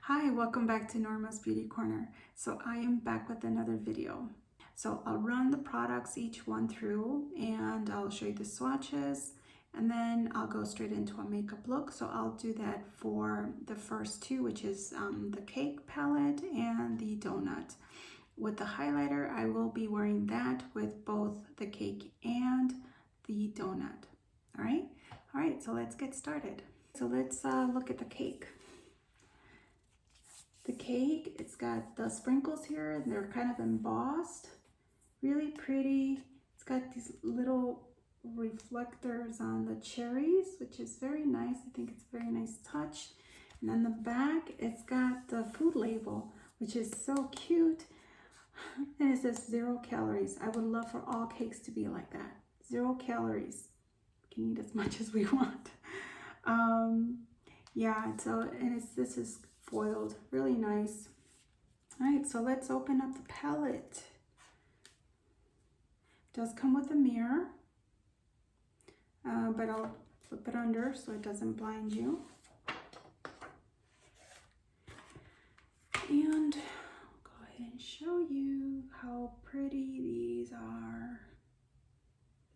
Hi, welcome back to Norma's Beauty Corner. So I am back with another video. So I'll run the products each one through and I'll show you the swatches and then I'll go straight into a makeup look. So I'll do that for the first two, which is the cake palette and the donut. With the highlighter, I will be wearing that with both the cake and the donut. All right, so let's get started. So let's look at the cake. The cake, it's got the sprinkles here and they're kind of embossed. Really pretty. It's got these little reflectors on the cherries, which is very nice. I think it's a very nice touch. And on the back, it's got the food label, which is so cute. And it says 0 calories. I would love for all cakes to be like that. 0 calories. We can eat as much as we want. Yeah, so, and this is foiled, really nice. All right, so let's open up the palette. It does come with a mirror, but I'll flip it under so it doesn't blind you. And I'll go ahead and show you how pretty these are.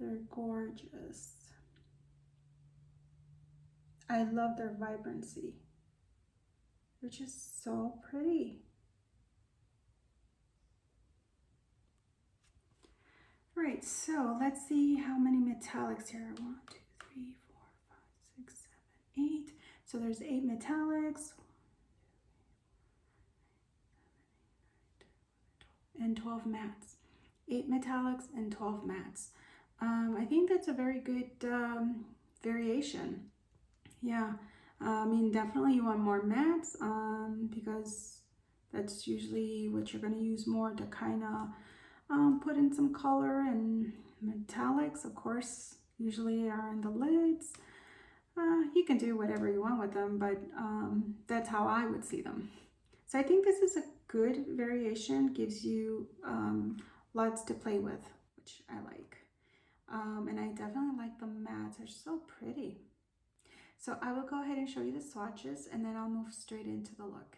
They're gorgeous. I love their vibrancy. They're just so pretty. All right, so let's see how many metallics here. 1, 2, 3, 4, 5, 6, 7, 8. So there's 8 metallics. And 12 mattes. 8 metallics and 12 mattes. I think that's a very good variation. Yeah. I mean, definitely you want more mattes because that's usually what you're going to use more to kind of put in some color, and metallics, of course, usually are in the lids. You can do whatever you want with them, but that's how I would see them. So I think this is a good variation, gives you lots to play with, which I like. And I definitely like the mattes, they're so pretty. So I will go ahead and show you the swatches and then I'll move straight into the look.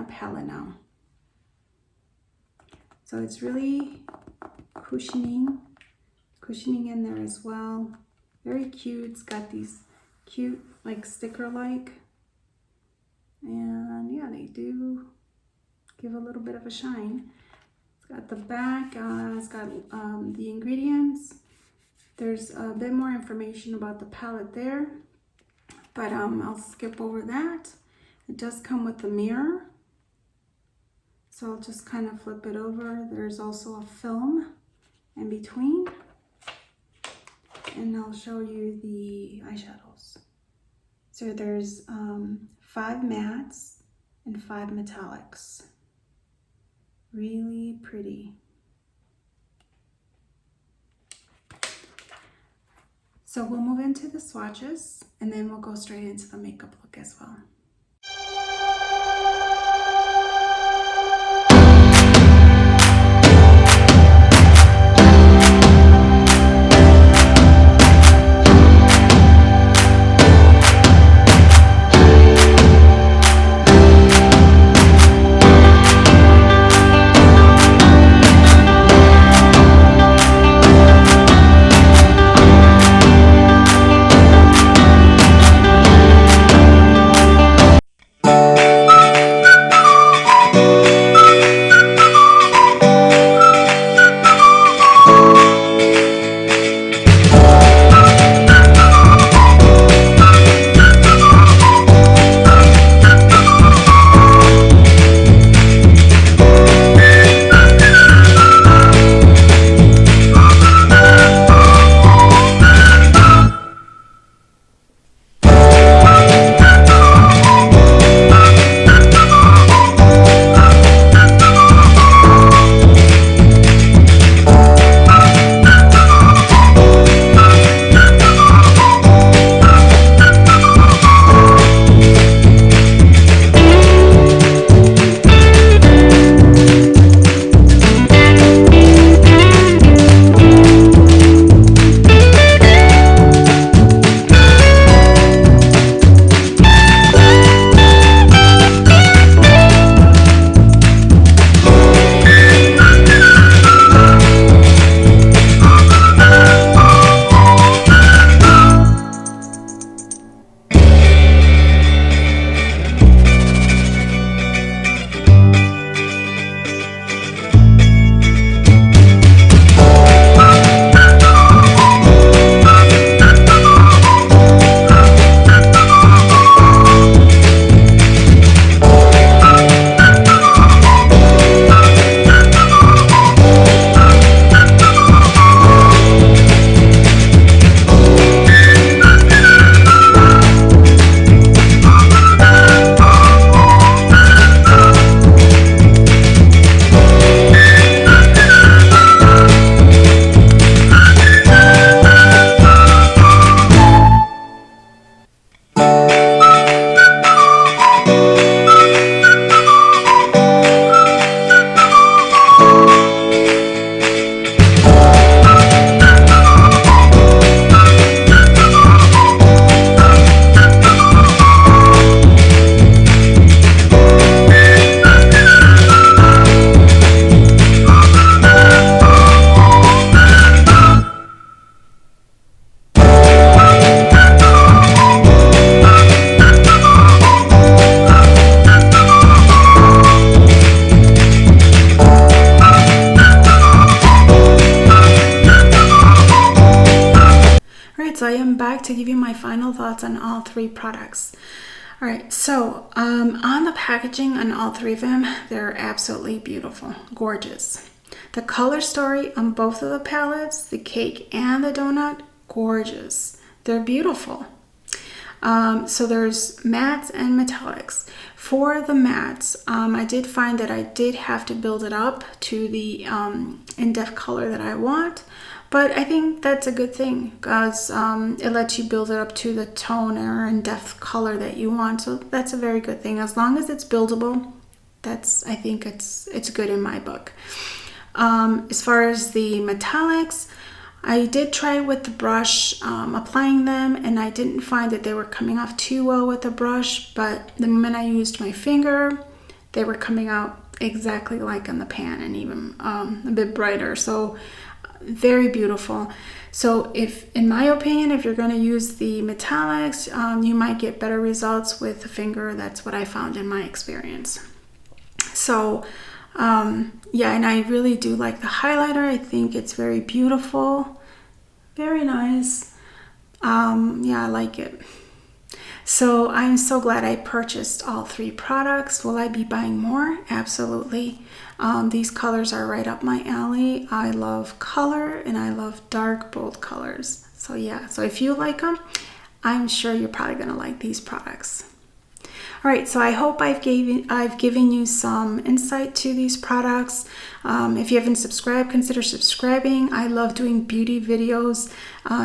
palette now. So it's really cushioning in there as well. Very cute. It's got these cute like sticker-like, and yeah, they do give a little bit of a shine. It's got the back, it's got the ingredients. There's a bit more information about the palette there, but I'll skip over that. It does come with a mirror, so I'll just kind of flip it over. There's also a film in between, and I'll show you the eyeshadows. So there's 5 mattes and 5 metallics. Really pretty. So we'll move into the swatches, and then we'll go straight into the makeup look as well. So I am back to give you my final thoughts on all 3 products. All right, so on the packaging on all 3 of them, they're absolutely beautiful, gorgeous. The color story on both of the palettes, the cake and the donut, gorgeous. They're beautiful. So there's mattes and metallics. For the mattes, I did find that I did have to build it up to the in-depth color that I want. But I think that's a good thing because it lets you build it up to the tone or in-depth color that you want. So that's a very good thing. As long as it's buildable, I think it's good in my book. As far as the metallics, I did try with the brush applying them, and I didn't find that they were coming off too well with the brush. But the moment I used my finger, they were coming out exactly like in the pan, and even a bit brighter. So very beautiful. So if, in my opinion, if you're going to use the metallics, you might get better results with the finger. That's what I found in my experience. So yeah, and I really do like the highlighter. I think it's very beautiful, very nice. Yeah, I like it. So I'm so glad I purchased all 3 products. Will I be buying more? Absolutely. These colors are right up my alley. I love color and I love dark, bold colors. So yeah, so if you like them, I'm sure you're probably going to like these products. All right, so I hope I've given you some insight to these products. If you haven't subscribed, consider subscribing. I love doing beauty videos.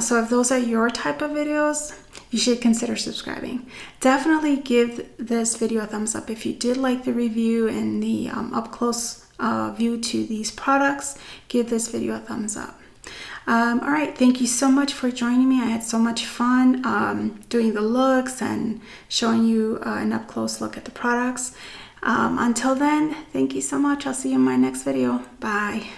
So if those are your type of videos, you should consider subscribing. Definitely give this video a thumbs up if you did like the review and the up-close view to these products. Give this video a thumbs up. All right, thank you so much for joining me. I had so much fun doing the looks and showing you an up-close look at the products. Until then, thank you so much. I'll see you in my next video. Bye.